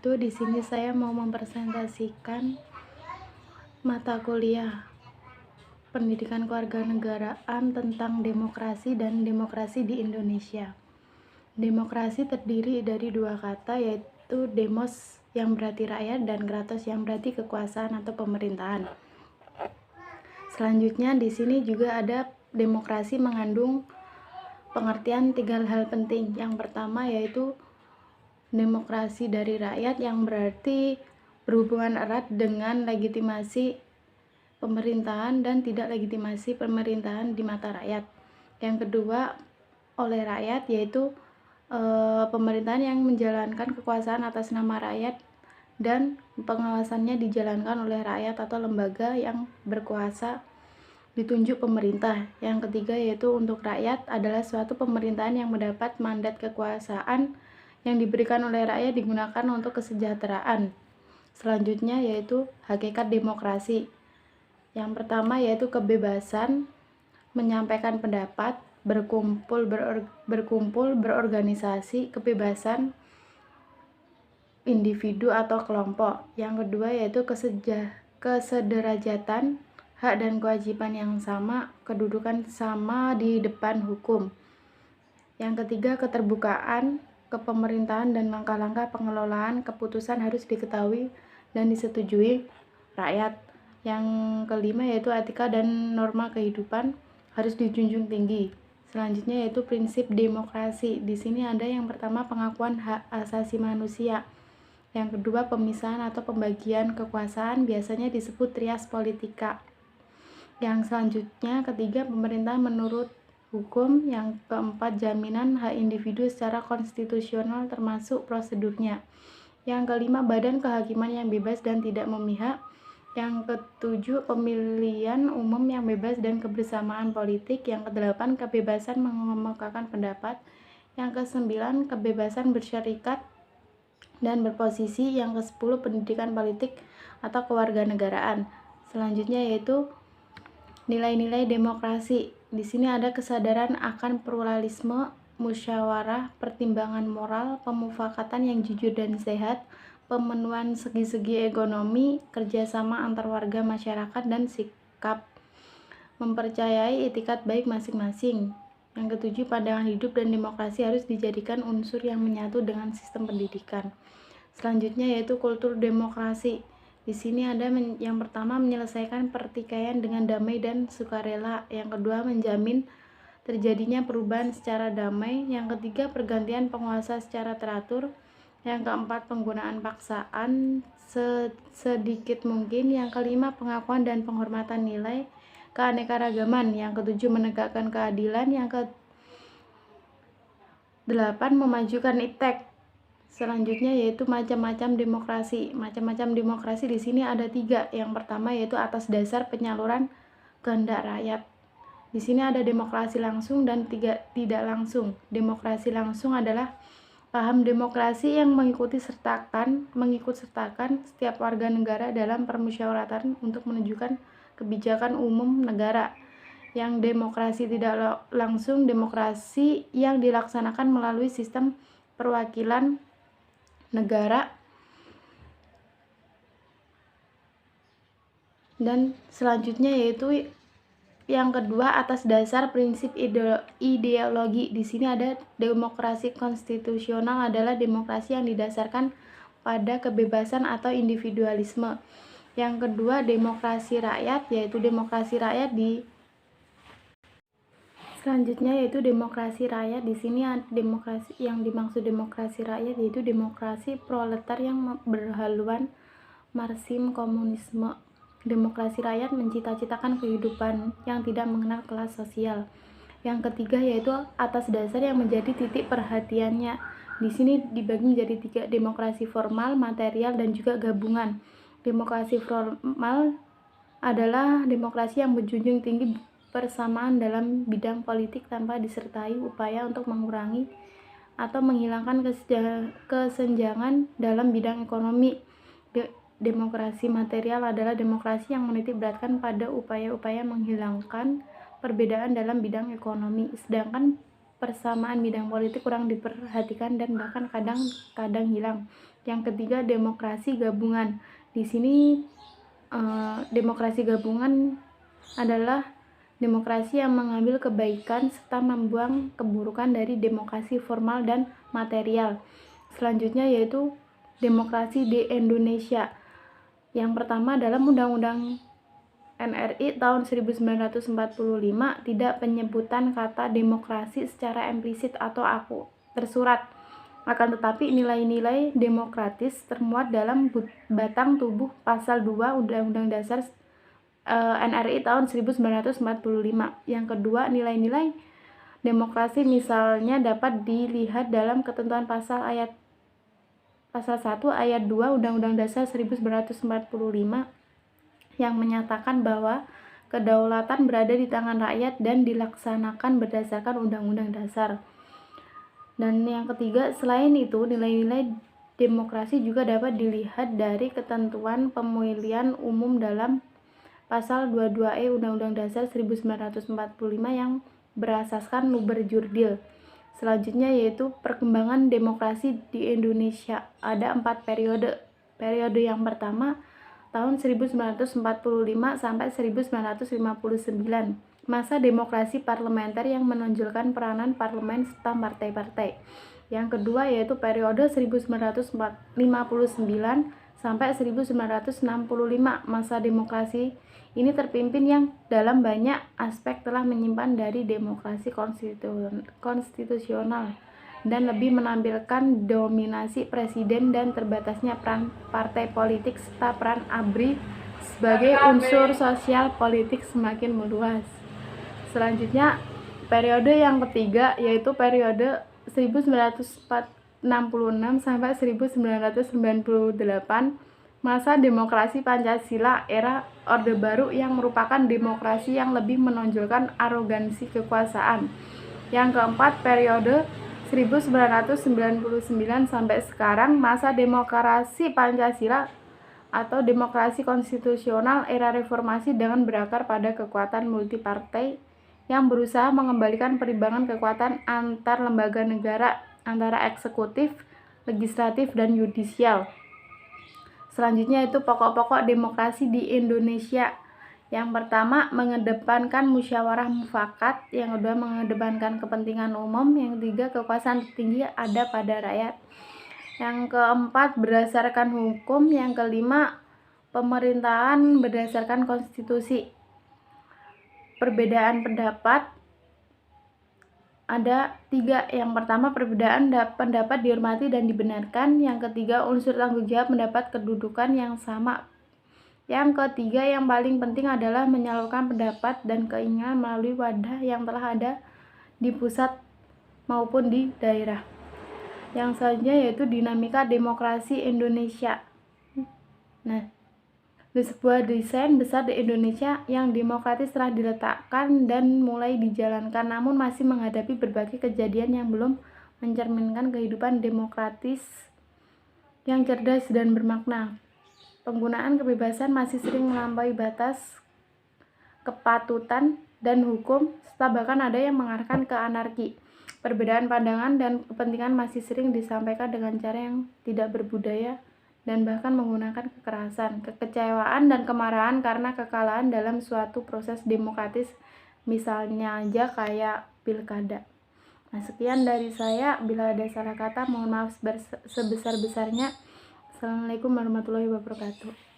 wabarakatuh. Di sini saya mau mempresentasikan mata kuliah Pendidikan Kewarganegaraan tentang demokrasi dan demokrasi di Indonesia. Demokrasi terdiri dari dua kata, yaitu demos yang berarti rakyat dan kratos yang berarti kekuasaan atau pemerintahan. Selanjutnya di sini juga ada demokrasi mengandung pengertian 3 hal penting. Yang pertama yaitu demokrasi dari rakyat, yang berarti berhubungan erat dengan legitimasi pemerintahan dan tidak legitimasi pemerintahan di mata rakyat. Yang kedua, oleh rakyat, yaitu pemerintahan yang menjalankan kekuasaan atas nama rakyat dan pengawasannya dijalankan oleh rakyat atau lembaga yang berkuasa ditunjuk pemerintah. Yang ketiga yaitu untuk rakyat adalah suatu pemerintahan yang mendapat mandat kekuasaan yang diberikan oleh rakyat digunakan untuk kesejahteraan. Selanjutnya yaitu hakikat demokrasi. Yang pertama yaitu kebebasan menyampaikan pendapat, berkumpul, berorganisasi, kebebasan individu atau kelompok. Yang kedua yaitu kesederajatan, hak dan kewajiban yang sama, kedudukan sama di depan hukum. Yang ketiga keterbukaan, kepemerintahan dan langkah-langkah pengelolaan keputusan harus diketahui dan disetujui rakyat. Yang kelima yaitu etika dan norma kehidupan harus dijunjung tinggi. Selanjutnya yaitu prinsip demokrasi. Di sini ada yang pertama pengakuan hak asasi manusia. Yang kedua pemisahan atau pembagian kekuasaan, biasanya disebut trias politika. Yang selanjutnya ketiga pemerintah menurut hukum. Yang keempat jaminan hak individu secara konstitusional termasuk prosedurnya. Yang kelima badan kehakiman yang bebas dan tidak memihak. Yang ketujuh pemilihan umum yang bebas dan kebersamaan politik. Yang kedelapan kebebasan mengemukakan pendapat. Yang kesembilan kebebasan bersyarikat dan berposisi. Yang kesepuluh pendidikan politik atau kewarganegaraan. Selanjutnya yaitu nilai-nilai demokrasi. Di sini ada kesadaran akan pluralisme, musyawarah, pertimbangan moral, pemufakatan yang jujur dan sehat, pemenuhan segi-segi ekonomi, kerjasama antar warga masyarakat, dan sikap mempercayai itikat baik masing-masing. Yang ketujuh, pandangan hidup dan demokrasi harus dijadikan unsur yang menyatu dengan sistem pendidikan. Selanjutnya yaitu kultur demokrasi. Di sini ada yang pertama menyelesaikan pertikaian dengan damai dan sukarela. Yang kedua menjamin terjadinya perubahan secara damai. Yang ketiga pergantian penguasa secara teratur. Yang keempat penggunaan paksaan sedikit mungkin. Yang kelima pengakuan dan penghormatan nilai keanekaragaman. Yang ketujuh menegakkan keadilan. Yang kedelapan memajukan iptek. Selanjutnya yaitu macam-macam demokrasi. Macam-macam demokrasi di sini ada 3. Yang pertama yaitu atas dasar penyaluran kehendak rakyat. Di sini ada demokrasi langsung dan tidak langsung. Demokrasi langsung adalah paham demokrasi yang mengikut sertakan setiap warga negara dalam permusyawaratan untuk menunjukkan kebijakan umum negara. Yang demokrasi tidak langsung, demokrasi yang dilaksanakan melalui sistem perwakilan negara. Dan selanjutnya yaitu yang kedua atas dasar prinsip ideologi. Di sini ada demokrasi konstitusional adalah demokrasi yang didasarkan pada kebebasan atau individualisme. Yang kedua demokrasi rakyat, yaitu demokrasi rakyat selanjutnya yaitu demokrasi rakyat. Di sini demokrasi yang dimaksud demokrasi rakyat yaitu demokrasi proletar yang berhaluan marxisme komunisme. Demokrasi rakyat mencita-citakan kehidupan yang tidak mengenal kelas sosial. Yang ketiga yaitu atas dasar yang menjadi titik perhatiannya. Di sini dibagi menjadi 3, demokrasi formal, material, dan juga gabungan. Demokrasi formal adalah demokrasi yang menjunjung tinggi persamaan dalam bidang politik tanpa disertai upaya untuk mengurangi atau menghilangkan kesenjangan dalam bidang ekonomi. Demokrasi material adalah demokrasi yang menitik beratkan pada upaya-upaya menghilangkan perbedaan dalam bidang ekonomi. Sedangkan persamaan bidang politik kurang diperhatikan dan bahkan kadang-kadang hilang. Yang ketiga, demokrasi gabungan. Di sini demokrasi gabungan adalah demokrasi yang mengambil kebaikan serta membuang keburukan dari demokrasi formal dan material. Selanjutnya yaitu demokrasi di Indonesia. Yang pertama dalam Undang-Undang NRI tahun 1945 tidak penyebutan kata demokrasi secara implisit atau tersurat. Akan tetapi nilai-nilai demokratis termuat dalam batang tubuh pasal 2 Undang-Undang Dasar NRI tahun 1945. Yang kedua, nilai-nilai demokrasi misalnya dapat dilihat dalam ketentuan pasal 1 ayat 2 Undang-Undang Dasar 1945 yang menyatakan bahwa kedaulatan berada di tangan rakyat dan dilaksanakan berdasarkan Undang-Undang Dasar. Dan yang ketiga, selain itu, nilai-nilai demokrasi juga dapat dilihat dari ketentuan pemilihan umum dalam pasal 22E Undang-Undang Dasar 1945 yang berasaskan Luber-Jurdil. Selanjutnya yaitu perkembangan demokrasi di Indonesia. Ada 4 periode. Periode yang pertama tahun 1945 sampai 1959, masa demokrasi parlementer yang menonjolkan peranan parlemen serta partai-partai. Yang kedua yaitu periode 1959 sampai 1965, masa demokrasi ini terpimpin yang dalam banyak aspek telah menyimpan dari demokrasi konstitusional dan lebih menampilkan dominasi presiden dan terbatasnya peran partai politik serta peran ABRI sebagai unsur sosial politik semakin meluas. Selanjutnya periode yang ketiga yaitu periode 1966 sampai 1998, masa demokrasi Pancasila era Orde Baru yang merupakan demokrasi yang lebih menonjolkan arogansi kekuasaan. Yang keempat, periode 1999 sampai sekarang, masa demokrasi Pancasila atau demokrasi konstitusional era reformasi dengan berakar pada kekuatan multipartai yang berusaha mengembalikan perimbangan kekuatan antar lembaga negara antara eksekutif, legislatif, dan yudisial. Selanjutnya itu pokok-pokok demokrasi di Indonesia. Yang pertama, mengedepankan musyawarah mufakat. Yang kedua, mengedepankan kepentingan umum. Yang ketiga, kekuasaan tertinggi ada pada rakyat. Yang keempat, berdasarkan hukum. Yang kelima, pemerintahan berdasarkan konstitusi. Perbedaan pendapat ada 3. Yang pertama, perbedaan pendapat dihormati dan dibenarkan. Yang ketiga, unsur tanggung jawab mendapat kedudukan yang sama. Yang ketiga, yang paling penting adalah menyalurkan pendapat dan keinginan melalui wadah yang telah ada di pusat maupun di daerah. Yang selanjutnya yaitu dinamika demokrasi Indonesia. Nah, di sebuah desain besar di Indonesia yang demokratis telah diletakkan dan mulai dijalankan, namun masih menghadapi berbagai kejadian yang belum mencerminkan kehidupan demokratis yang cerdas dan bermakna. Penggunaan kebebasan masih sering melampaui batas kepatutan dan hukum, serta bahkan ada yang mengarahkan ke anarki. Perbedaan pandangan dan kepentingan masih sering disampaikan dengan cara yang tidak berbudaya dan bahkan menggunakan kekerasan, kekecewaan, dan kemarahan karena kekalahan dalam suatu proses demokratis, misalnya aja kayak pilkada. Nah, sekian dari saya. Bila ada salah kata, mohon maaf sebesar-besarnya. Assalamualaikum warahmatullahi wabarakatuh.